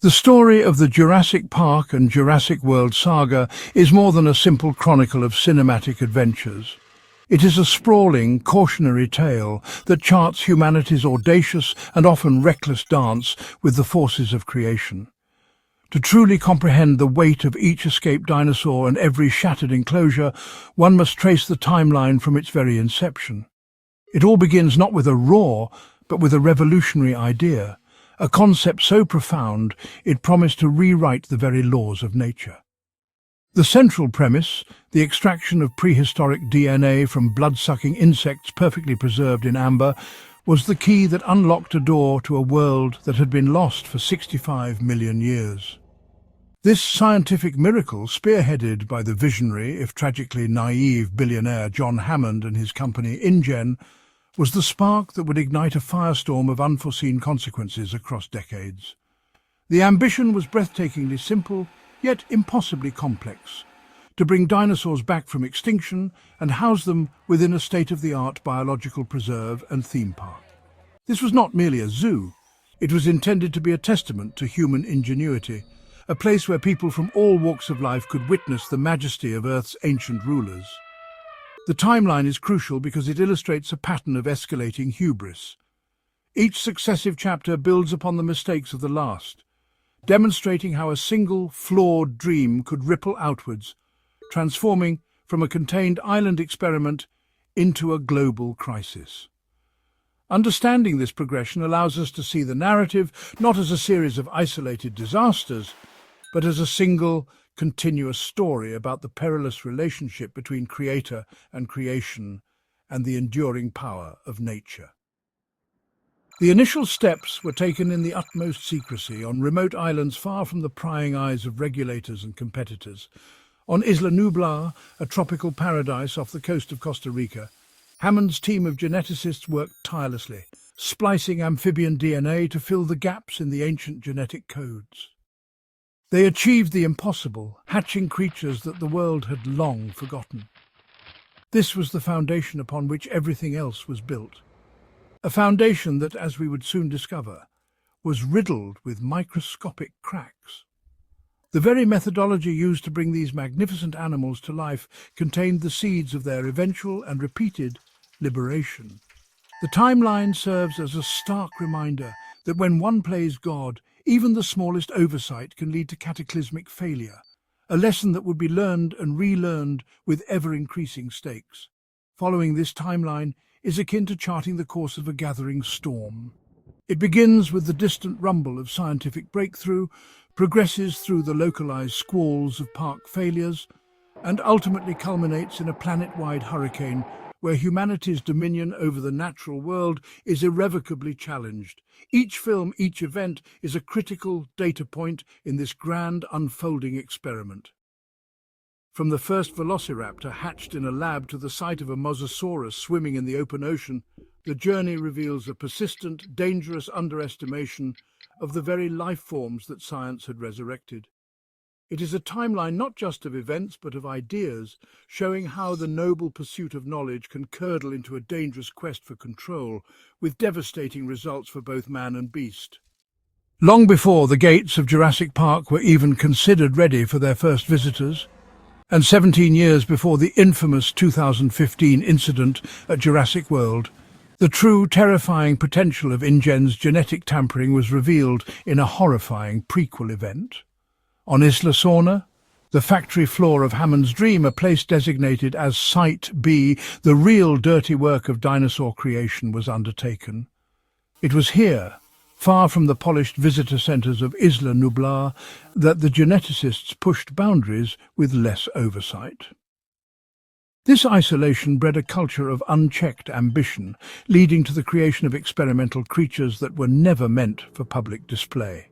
The story of the Jurassic Park and Jurassic World saga is more than a simple chronicle of cinematic adventures. It is a sprawling, cautionary tale that charts humanity's audacious and often reckless dance with the forces of creation. To truly comprehend the weight of each escaped dinosaur and every shattered enclosure, one must trace the timeline from its very inception. It all begins not with a roar, but with a revolutionary idea, a concept so profound it promised to rewrite the very laws of nature. The central premise, the extraction of prehistoric DNA from blood-sucking insects perfectly preserved in amber, was the key that unlocked a door to a world that had been lost for 65 million years. This scientific miracle, spearheaded by the visionary, if tragically naive, billionaire John Hammond and his company InGen, was the spark that would ignite a firestorm of unforeseen consequences across decades. The ambition was breathtakingly simple, yet impossibly complex: to bring dinosaurs back from extinction and house them within a state-of-the-art biological preserve and theme park. This was not merely a zoo. It was intended to be a testament to human ingenuity, a place where people from all walks of life could witness the majesty of Earth's ancient rulers. The timeline is crucial because it illustrates a pattern of escalating hubris. Each successive chapter builds upon the mistakes of the last, demonstrating how a single, flawed dream could ripple outwards, transforming from a contained island experiment into a global crisis. Understanding this progression allows us to see the narrative not as a series of isolated disasters, but as a single, continuous story about the perilous relationship between creator and creation and the enduring power of nature. The initial steps were taken in the utmost secrecy on remote islands far from the prying eyes of regulators and competitors. On Isla Nublar, a tropical paradise off the coast of Costa Rica, Hammond's team of geneticists worked tirelessly, splicing amphibian DNA to fill the gaps in the ancient genetic codes. They achieved the impossible, hatching creatures that the world had long forgotten. This was the foundation upon which everything else was built. A foundation that, as we would soon discover, was riddled with microscopic cracks. The very methodology used to bring these magnificent animals to life contained the seeds of their eventual and repeated liberation. The timeline serves as a stark reminder that when one plays God, even the smallest oversight can lead to cataclysmic failure, a lesson that would be learned and relearned with ever-increasing stakes. Following this timeline is akin to charting the course of a gathering storm. It begins with the distant rumble of scientific breakthrough, progresses through the localized squalls of park failures, and ultimately culminates in a planet-wide hurricane where humanity's dominion over the natural world is irrevocably challenged. Each film, each event, is a critical data point in this grand unfolding experiment. From the first velociraptor hatched in a lab to the sight of a mosasaurus swimming in the open ocean, the journey reveals a persistent, dangerous underestimation of the very life forms that science had resurrected. It is a timeline not just of events but of ideas, showing how the noble pursuit of knowledge can curdle into a dangerous quest for control, with devastating results for both man and beast. Long before the gates of Jurassic Park were even considered ready for their first visitors, and 17 years before the infamous 2015 incident at Jurassic World, the true terrifying potential of InGen's genetic tampering was revealed in a horrifying prequel event. On Isla Sorna, the factory floor of Hammond's dream, a place designated as Site B, the real dirty work of dinosaur creation was undertaken. It was here, far from the polished visitor centres of Isla Nublar, that the geneticists pushed boundaries with less oversight. This isolation bred a culture of unchecked ambition, leading to the creation of experimental creatures that were never meant for public display.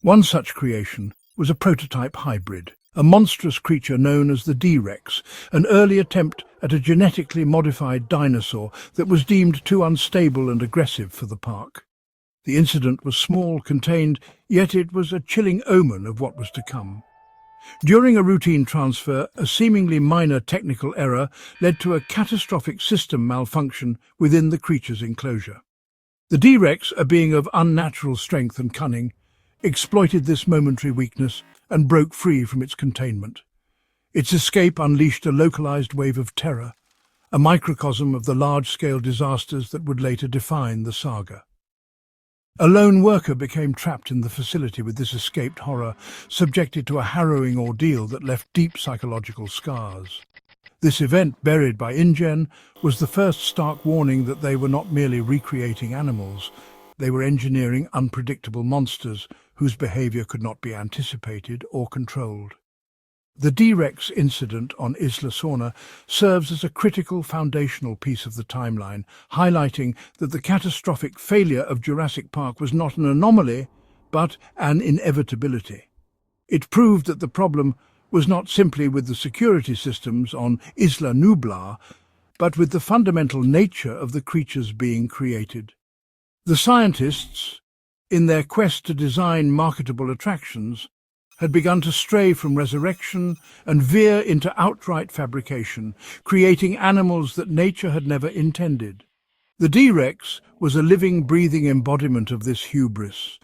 One such creation was a prototype hybrid, a monstrous creature known as the D-Rex, an early attempt at a genetically modified dinosaur that was deemed too unstable and aggressive for the park. The incident was small, contained, yet it was a chilling omen of what was to come. During a routine transfer, a seemingly minor technical error led to a catastrophic system malfunction within the creature's enclosure. The D-Rex, a being of unnatural strength and cunning, exploited this momentary weakness and broke free from its containment. Its escape unleashed a localized wave of terror, a microcosm of the large-scale disasters that would later define the saga. A lone worker became trapped in the facility with this escaped horror, subjected to a harrowing ordeal that left deep psychological scars. This event, buried by InGen, was the first stark warning that they were not merely recreating animals, they were engineering unpredictable monsters whose behavior could not be anticipated or controlled. The D-Rex incident on Isla Sorna serves as a critical foundational piece of the timeline, highlighting that the catastrophic failure of Jurassic Park was not an anomaly, but an inevitability. It proved that the problem was not simply with the security systems on Isla Nublar, but with the fundamental nature of the creatures being created. The scientists, in their quest to design marketable attractions, had begun to stray from resurrection and veer into outright fabrication, creating animals that nature had never intended. The D-Rex was a living, breathing embodiment of this hubris,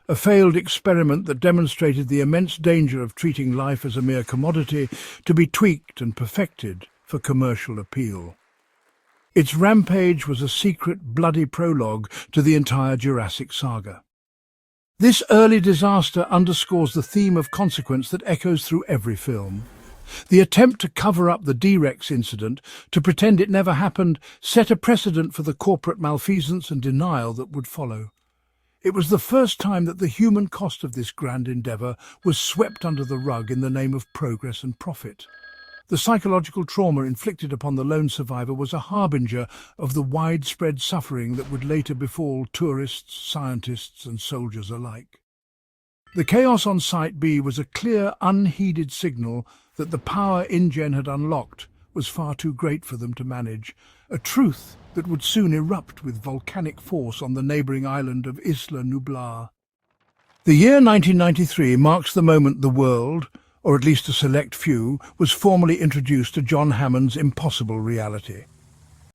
a failed experiment that demonstrated the immense danger of treating life as a mere commodity to be tweaked and perfected for commercial appeal. Its rampage was a secret, bloody prologue to the entire Jurassic saga. This early disaster underscores the theme of consequence that echoes through every film. The attempt to cover up the D-Rex incident, to pretend it never happened, set a precedent for the corporate malfeasance and denial that would follow. It was the first time that the human cost of this grand endeavour was swept under the rug in the name of progress and profit. The psychological trauma inflicted upon the lone survivor was a harbinger of the widespread suffering that would later befall tourists, scientists and soldiers alike. The chaos on Site B was a clear, unheeded signal that the power InGen had unlocked was far too great for them to manage, a truth that would soon erupt with volcanic force on the neighbouring island of Isla Nublar. The year 1993 marks the moment the world, or at least a select few, was formally introduced to John Hammond's impossible reality.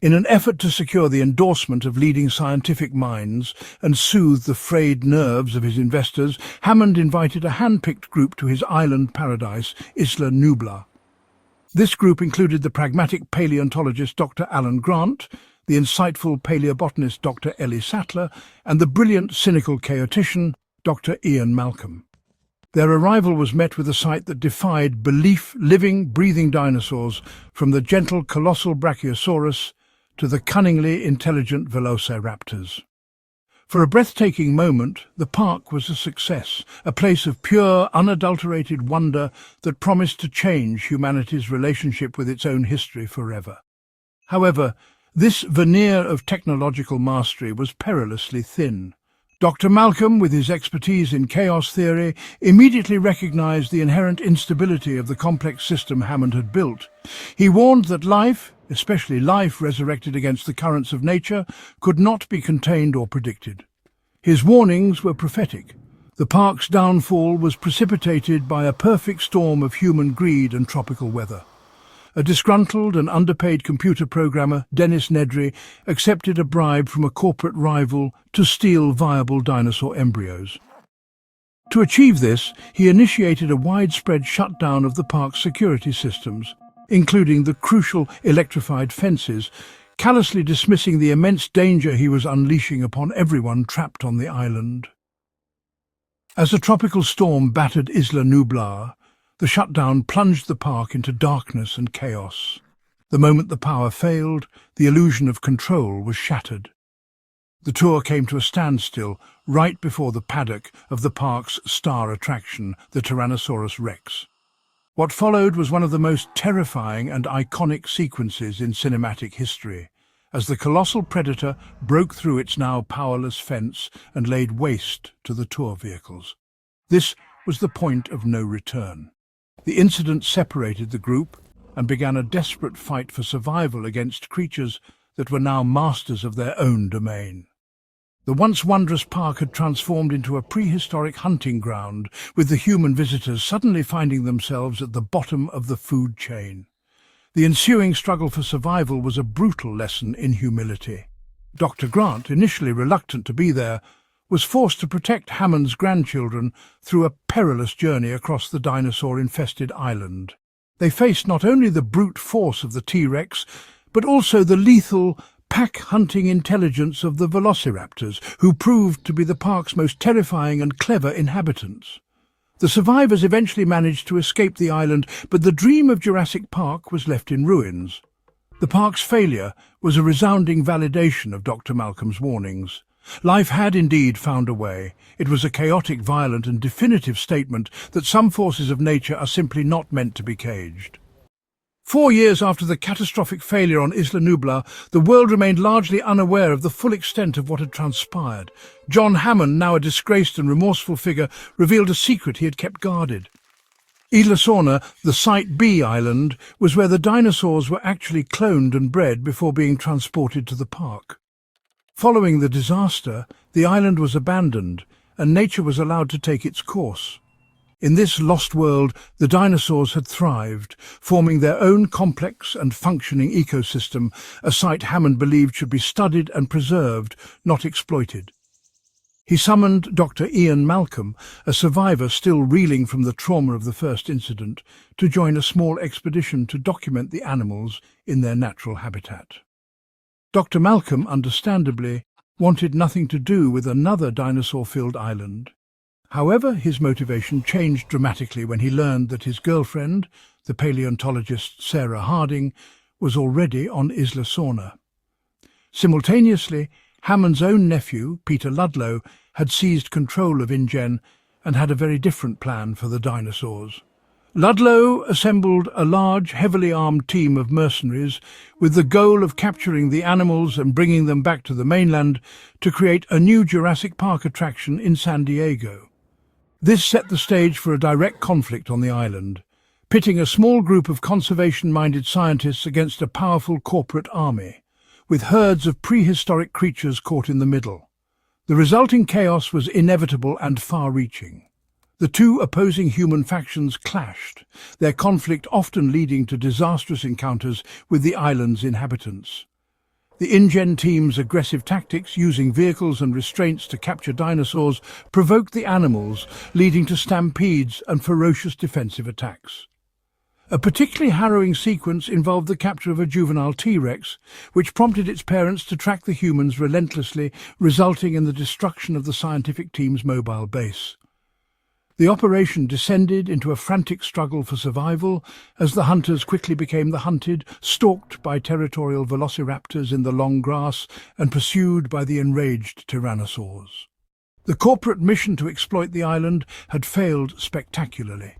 In an effort to secure the endorsement of leading scientific minds and soothe the frayed nerves of his investors, Hammond invited a hand-picked group to his island paradise, Isla Nublar. This group included the pragmatic paleontologist Dr. Alan Grant, the insightful paleobotanist Dr. Ellie Sattler, and the brilliant, cynical chaotician Dr. Ian Malcolm. Their arrival was met with a sight that defied belief: living, breathing dinosaurs, from the gentle colossal Brachiosaurus to the cunningly intelligent velociraptors. For a breathtaking moment, the park was a success, a place of pure, unadulterated wonder that promised to change humanity's relationship with its own history forever. However, this veneer of technological mastery was perilously thin. Dr. Malcolm, with his expertise in chaos theory, immediately recognized the inherent instability of the complex system Hammond had built. He warned that life, especially life resurrected against the currents of nature, could not be contained or predicted. His warnings were prophetic. The park's downfall was precipitated by a perfect storm of human greed and tropical weather. A disgruntled and underpaid computer programmer, Dennis Nedry, accepted a bribe from a corporate rival to steal viable dinosaur embryos. To achieve this, he initiated a widespread shutdown of the park's security systems, including the crucial electrified fences, callously dismissing the immense danger he was unleashing upon everyone trapped on the island. As a tropical storm battered Isla Nublar, the shutdown plunged the park into darkness and chaos. The moment the power failed, the illusion of control was shattered. The tour came to a standstill right before the paddock of the park's star attraction, the Tyrannosaurus Rex. What followed was one of the most terrifying and iconic sequences in cinematic history, as the colossal predator broke through its now powerless fence and laid waste to the tour vehicles. This was the point of no return. The incident separated the group and began a desperate fight for survival against creatures that were now masters of their own domain. The once wondrous park had transformed into a prehistoric hunting ground, with the human visitors suddenly finding themselves at the bottom of the food chain. The ensuing struggle for survival was a brutal lesson in humility. Dr. Grant, initially reluctant to be there, was forced to protect Hammond's grandchildren through a perilous journey across the dinosaur-infested island. They faced not only the brute force of the T-Rex, but also the lethal, pack-hunting intelligence of the velociraptors, who proved to be the park's most terrifying and clever inhabitants. The survivors eventually managed to escape the island, but the dream of Jurassic Park was left in ruins. The park's failure was a resounding validation of Dr. Malcolm's warnings. Life had indeed found a way. It was a chaotic, violent and definitive statement that some forces of nature are simply not meant to be caged. 4 years after the catastrophic failure on Isla Nublar, the world remained largely unaware of the full extent of what had transpired. John Hammond, now a disgraced and remorseful figure, revealed a secret he had kept guarded. Isla Sorna, the Site B island, was where the dinosaurs were actually cloned and bred before being transported to the park. Following the disaster, the island was abandoned, and nature was allowed to take its course. In this lost world, the dinosaurs had thrived, forming their own complex and functioning ecosystem, a site Hammond believed should be studied and preserved, not exploited. He summoned Dr. Ian Malcolm, a survivor still reeling from the trauma of the first incident, to join a small expedition to document the animals in their natural habitat. Dr. Malcolm, understandably, wanted nothing to do with another dinosaur-filled island. However, his motivation changed dramatically when he learned that his girlfriend, the paleontologist Sarah Harding, was already on Isla Sorna. Simultaneously, Hammond's own nephew, Peter Ludlow, had seized control of InGen and had a very different plan for the dinosaurs. Ludlow assembled a large, heavily armed team of mercenaries with the goal of capturing the animals and bringing them back to the mainland to create a new Jurassic Park attraction in San Diego. This set the stage for a direct conflict on the island, pitting a small group of conservation-minded scientists against a powerful corporate army, with herds of prehistoric creatures caught in the middle. The resulting chaos was inevitable and far-reaching. The two opposing human factions clashed, their conflict often leading to disastrous encounters with the island's inhabitants. The InGen team's aggressive tactics, using vehicles and restraints to capture dinosaurs, provoked the animals, leading to stampedes and ferocious defensive attacks. A particularly harrowing sequence involved the capture of a juvenile T-Rex, which prompted its parents to track the humans relentlessly, resulting in the destruction of the scientific team's mobile base. The operation descended into a frantic struggle for survival as the hunters quickly became the hunted, stalked by territorial velociraptors in the long grass and pursued by the enraged tyrannosaurs. The corporate mission to exploit the island had failed spectacularly.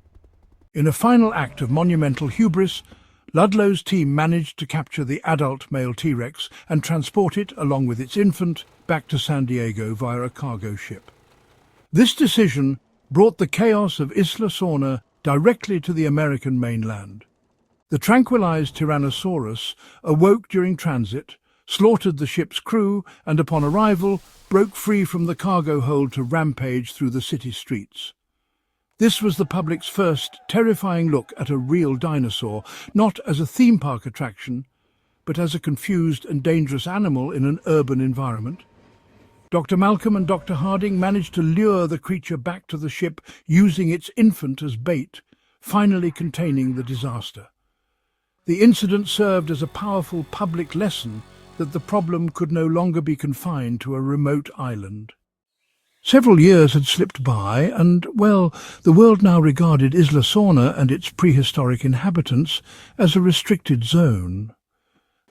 In a final act of monumental hubris, Ludlow's team managed to capture the adult male T-Rex and transport it, along with its infant, back to San Diego via a cargo ship. This decision brought the chaos of Isla Sorna directly to the American mainland. The tranquilized Tyrannosaurus awoke during transit, slaughtered the ship's crew, and upon arrival broke free from the cargo hold to rampage through the city streets. This was the public's first terrifying look at a real dinosaur, not as a theme park attraction, but as a confused and dangerous animal in an urban environment. Dr. Malcolm and Dr. Harding managed to lure the creature back to the ship using its infant as bait, finally containing the disaster. The incident served as a powerful public lesson that the problem could no longer be confined to a remote island. Several years had slipped by and, well, the world now regarded Isla Sorna and its prehistoric inhabitants as a restricted zone.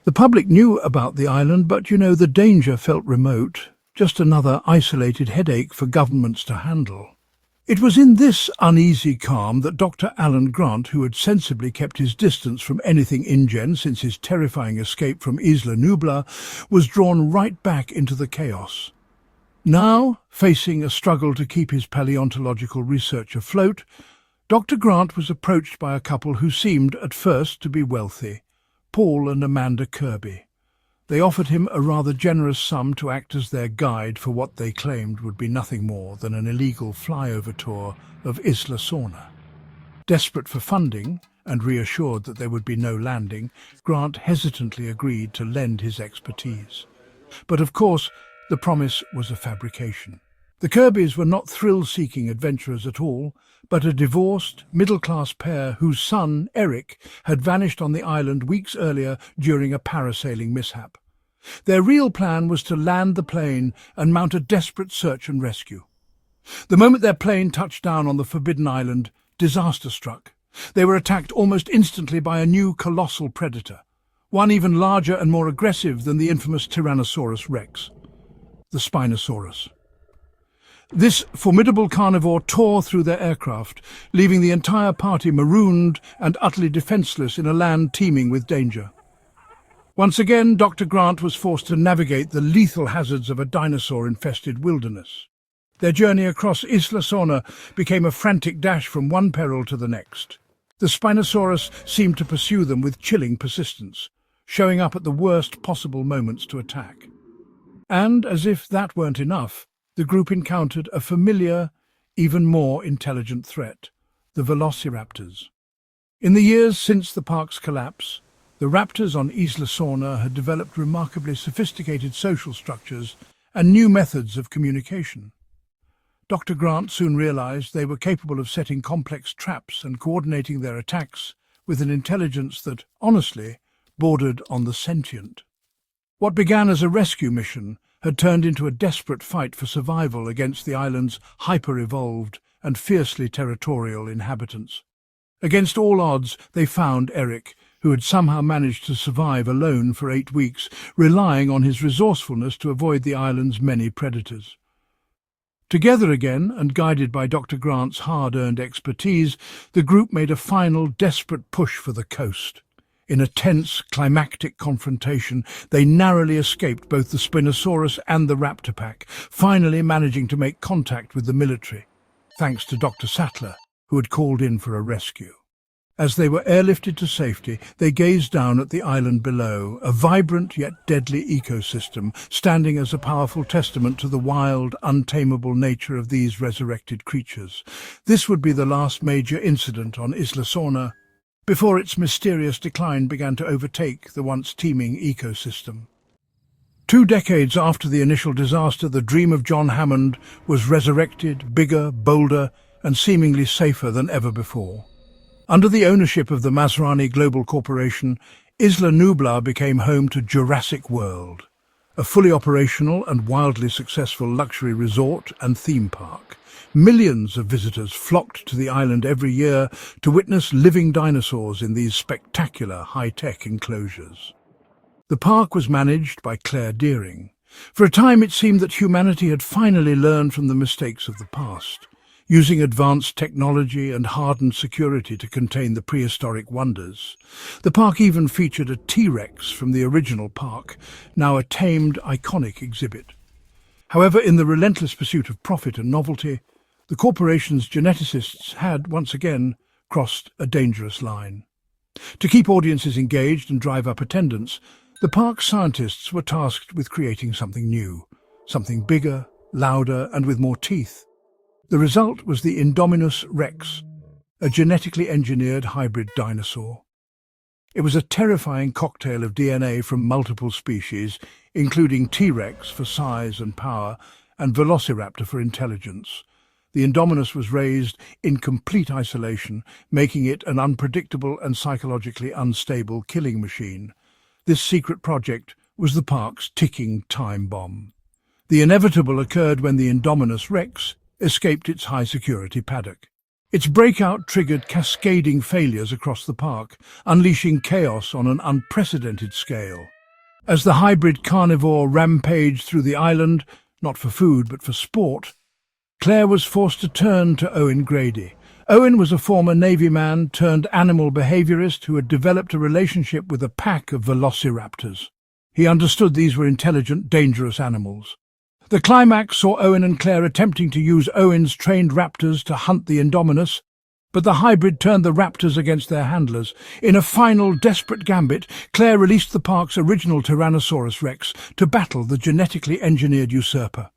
The public knew about the island, but, the danger felt remote. Just another isolated headache for governments to handle. It was in this uneasy calm that Dr. Alan Grant, who had sensibly kept his distance from anything InGen since his terrifying escape from Isla Nublar, was drawn right back into the chaos. Now, facing a struggle to keep his paleontological research afloat, Dr. Grant was approached by a couple who seemed, at first, to be wealthy, Paul and Amanda Kirby. They offered him a rather generous sum to act as their guide for what they claimed would be nothing more than an illegal flyover tour of Isla Sorna. Desperate for funding, and reassured that there would be no landing, Grant hesitantly agreed to lend his expertise. But of course, the promise was a fabrication. The Kirbys were not thrill-seeking adventurers at all, but a divorced, middle-class pair whose son, Eric, had vanished on the island weeks earlier during a parasailing mishap. Their real plan was to land the plane and mount a desperate search and rescue. The moment their plane touched down on the forbidden island, disaster struck. They were attacked almost instantly by a new colossal predator, one even larger and more aggressive than the infamous Tyrannosaurus rex, the Spinosaurus. This formidable carnivore tore through their aircraft, leaving the entire party marooned and utterly defenseless in a land teeming with danger. Once again, Dr. Grant was forced to navigate the lethal hazards of a dinosaur-infested wilderness. Their journey across Isla Sorna became a frantic dash from one peril to the next. The Spinosaurus seemed to pursue them with chilling persistence, showing up at the worst possible moments to attack. And, as if that weren't enough, the group encountered a familiar, even more intelligent threat, the velociraptors. In the years since the park's collapse, the raptors on Isla Sorna had developed remarkably sophisticated social structures and new methods of communication. Dr. Grant soon realized they were capable of setting complex traps and coordinating their attacks with an intelligence that, honestly, bordered on the sentient. What began as a rescue mission had turned into a desperate fight for survival against the island's hyper-evolved and fiercely territorial inhabitants. Against all odds, they found Eric, who had somehow managed to survive alone for 8 weeks, relying on his resourcefulness to avoid the island's many predators. Together again, and guided by Dr. Grant's hard-earned expertise, the group made a final, desperate push for the coast. In a tense, climactic confrontation, they narrowly escaped both the Spinosaurus and the raptor pack, finally managing to make contact with the military, thanks to Dr. Sattler, who had called in for a rescue. As they were airlifted to safety, they gazed down at the island below, a vibrant yet deadly ecosystem, standing as a powerful testament to the wild, untamable nature of these resurrected creatures. This would be the last major incident on Isla Sorna, before its mysterious decline began to overtake the once teeming ecosystem. 2 decades after the initial disaster, the dream of John Hammond was resurrected, bigger, bolder, and seemingly safer than ever before. Under the ownership of the Masrani Global Corporation, Isla Nublar became home to Jurassic World, a fully operational and wildly successful luxury resort and theme park. Millions of visitors flocked to the island every year to witness living dinosaurs in these spectacular high-tech enclosures. The park was managed by Claire Deering. For a time it seemed that humanity had finally learned from the mistakes of the past, using advanced technology and hardened security to contain the prehistoric wonders. The park even featured a T-Rex from the original park, now a tamed, iconic exhibit. However, in the relentless pursuit of profit and novelty, the corporation's geneticists had, once again, crossed a dangerous line. To keep audiences engaged and drive up attendance, the park's scientists were tasked with creating something new, something bigger, louder, and with more teeth. The result was the Indominus Rex, a genetically engineered hybrid dinosaur. It was a terrifying cocktail of DNA from multiple species, including T-Rex for size and power, and Velociraptor for intelligence. The Indominus was raised in complete isolation, making it an unpredictable and psychologically unstable killing machine. This secret project was the park's ticking time bomb. The inevitable occurred when the Indominus Rex escaped its high-security paddock. Its breakout triggered cascading failures across the park, unleashing chaos on an unprecedented scale. As the hybrid carnivore rampaged through the island, not for food but for sport, Claire was forced to turn to Owen Grady. Owen was a former Navy man turned animal behaviorist who had developed a relationship with a pack of velociraptors. He understood these were intelligent, dangerous animals. The climax saw Owen and Claire attempting to use Owen's trained raptors to hunt the Indominus, but the hybrid turned the raptors against their handlers. In a final, desperate gambit, Claire released the park's original Tyrannosaurus Rex to battle the genetically engineered usurper.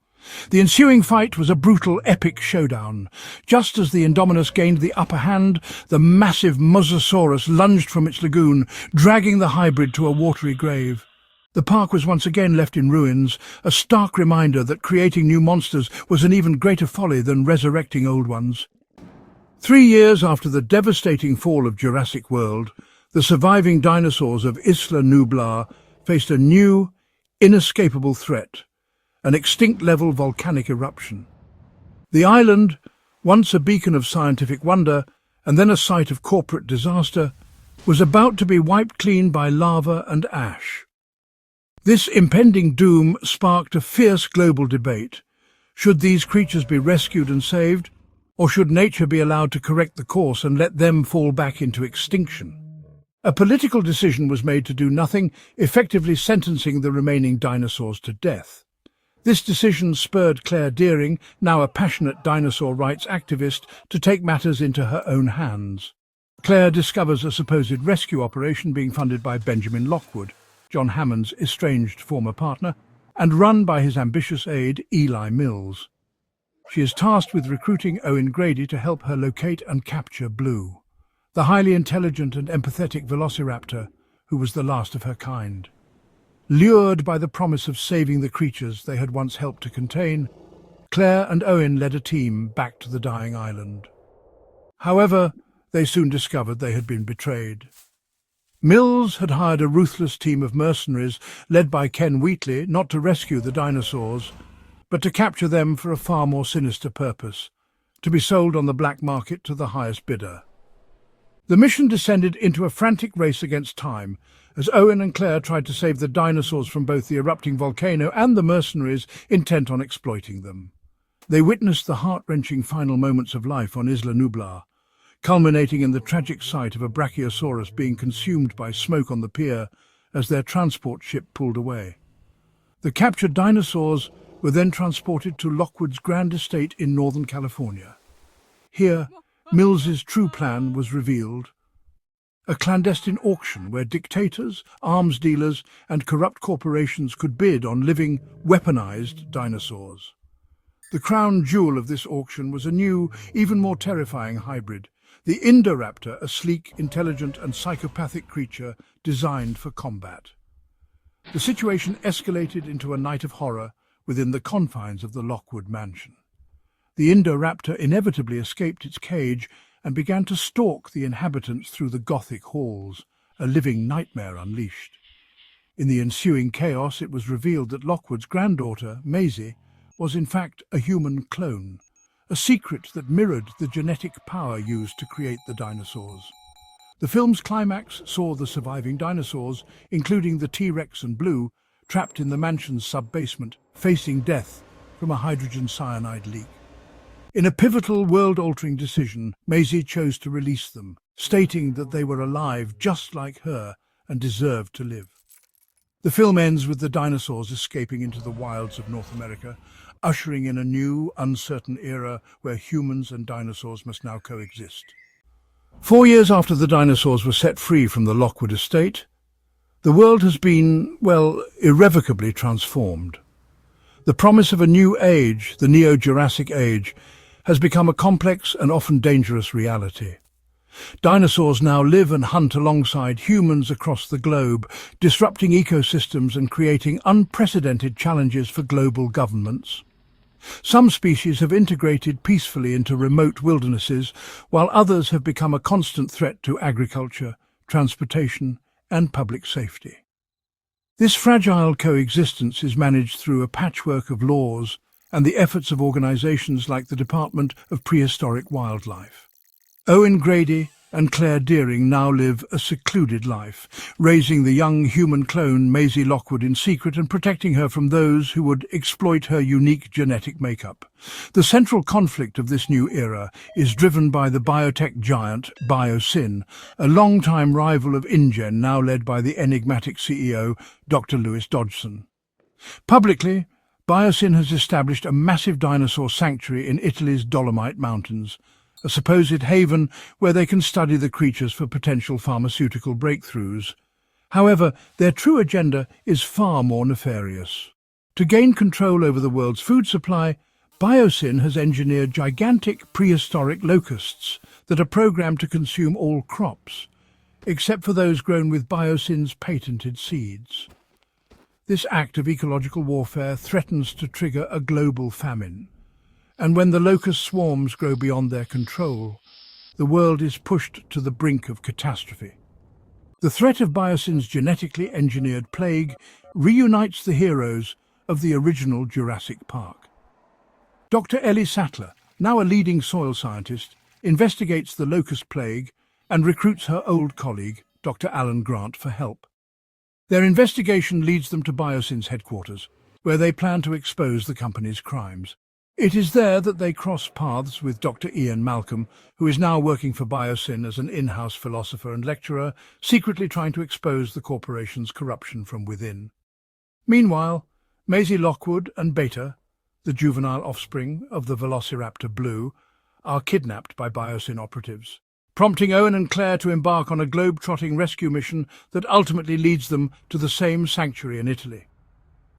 The ensuing fight was a brutal, epic showdown. Just as the Indominus gained the upper hand, the massive Mosasaurus lunged from its lagoon, dragging the hybrid to a watery grave. The park was once again left in ruins, a stark reminder that creating new monsters was an even greater folly than resurrecting old ones. 3 years after the devastating fall of Jurassic World, the surviving dinosaurs of Isla Nublar faced a new, inescapable threat, an extinct-level volcanic eruption. The island, once a beacon of scientific wonder and then a site of corporate disaster, was about to be wiped clean by lava and ash. This impending doom sparked a fierce global debate. Should these creatures be rescued and saved, or should nature be allowed to correct the course and let them fall back into extinction? A political decision was made to do nothing, effectively sentencing the remaining dinosaurs to death. This decision spurred Claire Dearing, now a passionate dinosaur rights activist, to take matters into her own hands. Claire discovers a supposed rescue operation being funded by Benjamin Lockwood, John Hammond's estranged former partner, and run by his ambitious aide, Eli Mills. She is tasked with recruiting Owen Grady to help her locate and capture Blue, the highly intelligent and empathetic velociraptor who was the last of her kind. Lured by the promise of saving the creatures they had once helped to contain, Claire and Owen led a team back to the dying island. However, they soon discovered they had been betrayed. Mills had hired a ruthless team of mercenaries led by Ken Wheatley not to rescue the dinosaurs, but to capture them for a far more sinister purpose, to be sold on the black market to the highest bidder. The mission descended into a frantic race against time, as Owen and Claire tried to save the dinosaurs from both the erupting volcano and the mercenaries intent on exploiting them. They witnessed the heart-wrenching final moments of life on Isla Nublar, culminating in the tragic sight of a brachiosaurus being consumed by smoke on the pier as their transport ship pulled away. The captured dinosaurs were then transported to Lockwood's grand estate in Northern California. Here, Mills's true plan was revealed: a clandestine auction where dictators, arms dealers, and corrupt corporations could bid on living, weaponized dinosaurs. The crown jewel of this auction was a new, even more terrifying hybrid, the Indoraptor, a sleek, intelligent, and psychopathic creature designed for combat. The situation escalated into a night of horror within the confines of the Lockwood mansion. The Indoraptor inevitably escaped its cage and began to stalk the inhabitants through the Gothic halls, a living nightmare unleashed. In the ensuing chaos, it was revealed that Lockwood's granddaughter, Maisie, was in fact a human clone, a secret that mirrored the genetic power used to create the dinosaurs. The film's climax saw the surviving dinosaurs, including the T-Rex and Blue, trapped in the mansion's sub-basement, facing death from a hydrogen cyanide leak. In a pivotal, world-altering decision, Maisie chose to release them, stating that they were alive just like her and deserved to live. The film ends with the dinosaurs escaping into the wilds of North America, ushering in a new, uncertain era where humans and dinosaurs must now coexist. 4 years after the dinosaurs were set free from the Lockwood estate, the world has been, well, irrevocably transformed. The promise of a new age, the Neo-Jurassic Age, has become a complex and often dangerous reality. Dinosaurs now live and hunt alongside humans across the globe, disrupting ecosystems and creating unprecedented challenges for global governments. Some species have integrated peacefully into remote wildernesses, while others have become a constant threat to agriculture, transportation, and public safety. This fragile coexistence is managed through a patchwork of laws and the efforts of organizations like the Department of Prehistoric Wildlife. Owen Grady and Claire Dearing now live a secluded life, raising the young human clone Maisie Lockwood in secret and protecting her from those who would exploit her unique genetic makeup. The central conflict of this new era is driven by the biotech giant Biosyn, a longtime rival of InGen, now led by the enigmatic CEO Dr. Lewis Dodgson. Publicly, Biosyn has established a massive dinosaur sanctuary in Italy's Dolomite Mountains, a supposed haven where they can study the creatures for potential pharmaceutical breakthroughs. However, their true agenda is far more nefarious. To gain control over the world's food supply, Biosyn has engineered gigantic prehistoric locusts that are programmed to consume all crops, except for those grown with Biosyn's patented seeds. This act of ecological warfare threatens to trigger a global famine. And when the locust swarms grow beyond their control, the world is pushed to the brink of catastrophe. The threat of biocin's genetically engineered plague reunites the heroes of the original Jurassic Park. Dr. Ellie Sattler, now a leading soil scientist, investigates the locust plague and recruits her old colleague, Dr. Alan Grant, for help. Their investigation leads them to biocin's headquarters, where they plan to expose the company's crimes. It is there that they cross paths with Dr. Ian Malcolm, who is now working for biocin as an in-house philosopher and lecturer, secretly trying to expose the corporation's corruption from within. Meanwhile, Maisie Lockwood and Beta, the juvenile offspring of the Velociraptor Blue, are kidnapped by biocin operatives, prompting Owen and Claire to embark on a globe-trotting rescue mission that ultimately leads them to the same sanctuary in Italy.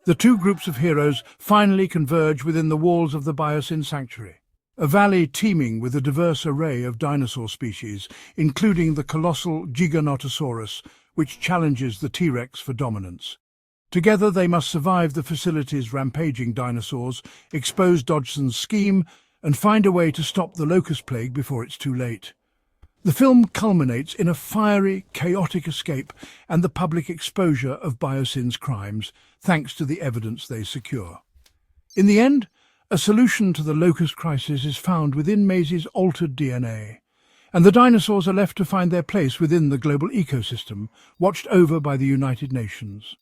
The two groups of heroes finally converge within the walls of the biocin sanctuary, a valley teeming with a diverse array of dinosaur species, including the colossal Giganotosaurus, which challenges the T-Rex for dominance. Together they must survive the facility's rampaging dinosaurs, expose Dodgson's scheme, and find a way to stop the locust plague before it's too late. The film culminates in a fiery, chaotic escape and the public exposure of biocin's crimes, thanks to the evidence they secure. In the end, a solution to the locust crisis is found within Maisie's altered DNA, and the dinosaurs are left to find their place within the global ecosystem, watched over by the United Nations.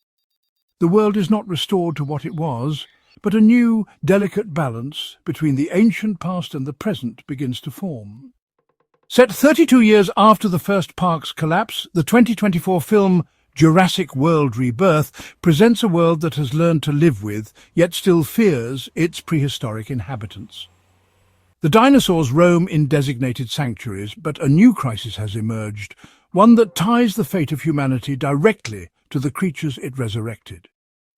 The world is not restored to what it was, but a new, delicate balance between the ancient past and the present begins to form. Set 32 years after the first park's collapse, the 2024 film Jurassic World Rebirth presents a world that has learned to live with, yet still fears, its prehistoric inhabitants. The dinosaurs roam in designated sanctuaries, but a new crisis has emerged, one that ties the fate of humanity directly to the creatures it resurrected.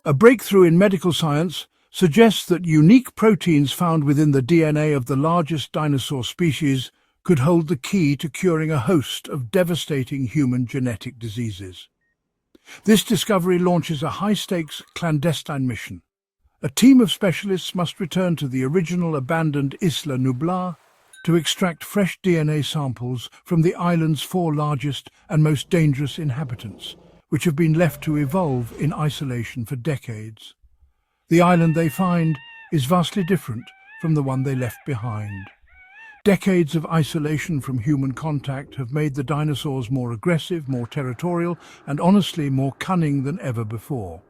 A breakthrough in medical science suggests that unique proteins found within the DNA of the largest dinosaur species could hold the key to curing a host of devastating human genetic diseases. This discovery launches a high-stakes clandestine mission. A team of specialists must return to the original abandoned Isla Nublar to extract fresh DNA samples from the island's 4 largest and most dangerous inhabitants, which have been left to evolve in isolation for decades. The island they find is vastly different from the one they left behind. Decades of isolation from human contact have made the dinosaurs more aggressive, more territorial, and honestly more cunning than ever before.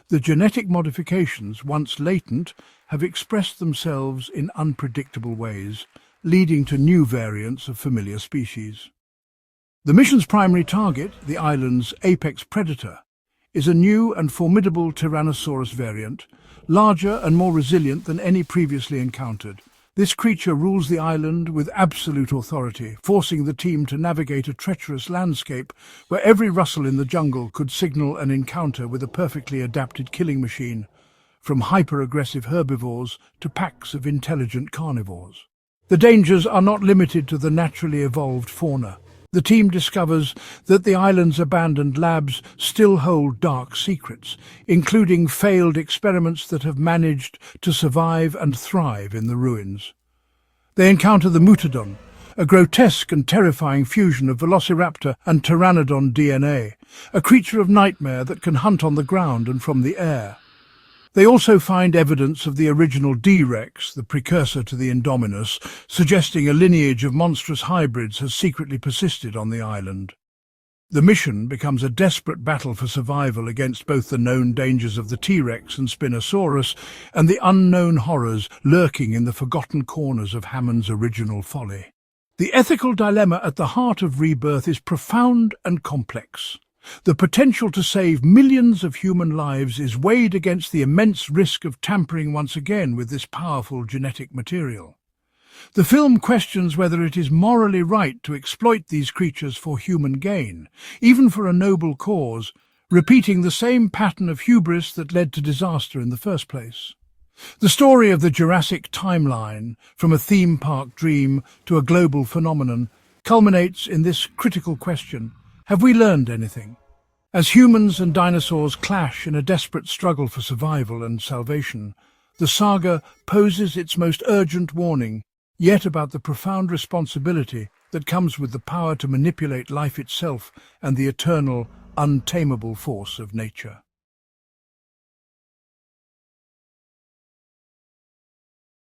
The genetic modifications, once latent, have expressed themselves in unpredictable ways, leading to new variants of familiar species. The mission's primary target, the island's apex predator, is a new and formidable Tyrannosaurus variant, larger and more resilient than any previously encountered. This creature rules the island with absolute authority, forcing the team to navigate a treacherous landscape where every rustle in the jungle could signal an encounter with a perfectly adapted killing machine, from hyper-aggressive herbivores to packs of intelligent carnivores. The dangers are not limited to the naturally evolved fauna. The team discovers that the island's abandoned labs still hold dark secrets, including failed experiments that have managed to survive and thrive in the ruins. They encounter the Mutadon, a grotesque and terrifying fusion of Velociraptor and Pteranodon DNA, a creature of nightmare that can hunt on the ground and from the air. They also find evidence of the original D-Rex, the precursor to the Indominus, suggesting a lineage of monstrous hybrids has secretly persisted on the island. The mission becomes a desperate battle for survival against both the known dangers of the T-Rex and Spinosaurus and the unknown horrors lurking in the forgotten corners of Hammond's original folly. The ethical dilemma at the heart of Rebirth is profound and complex. The potential to save millions of human lives is weighed against the immense risk of tampering once again with this powerful genetic material. The film questions whether it is morally right to exploit these creatures for human gain, even for a noble cause, repeating the same pattern of hubris that led to disaster in the first place. The story of the Jurassic timeline, from a theme park dream to a global phenomenon, culminates in this critical question: have we learned anything? As humans and dinosaurs clash in a desperate struggle for survival and salvation, the saga poses its most urgent warning, yet about the profound responsibility that comes with the power to manipulate life itself and the eternal, untamable force of nature.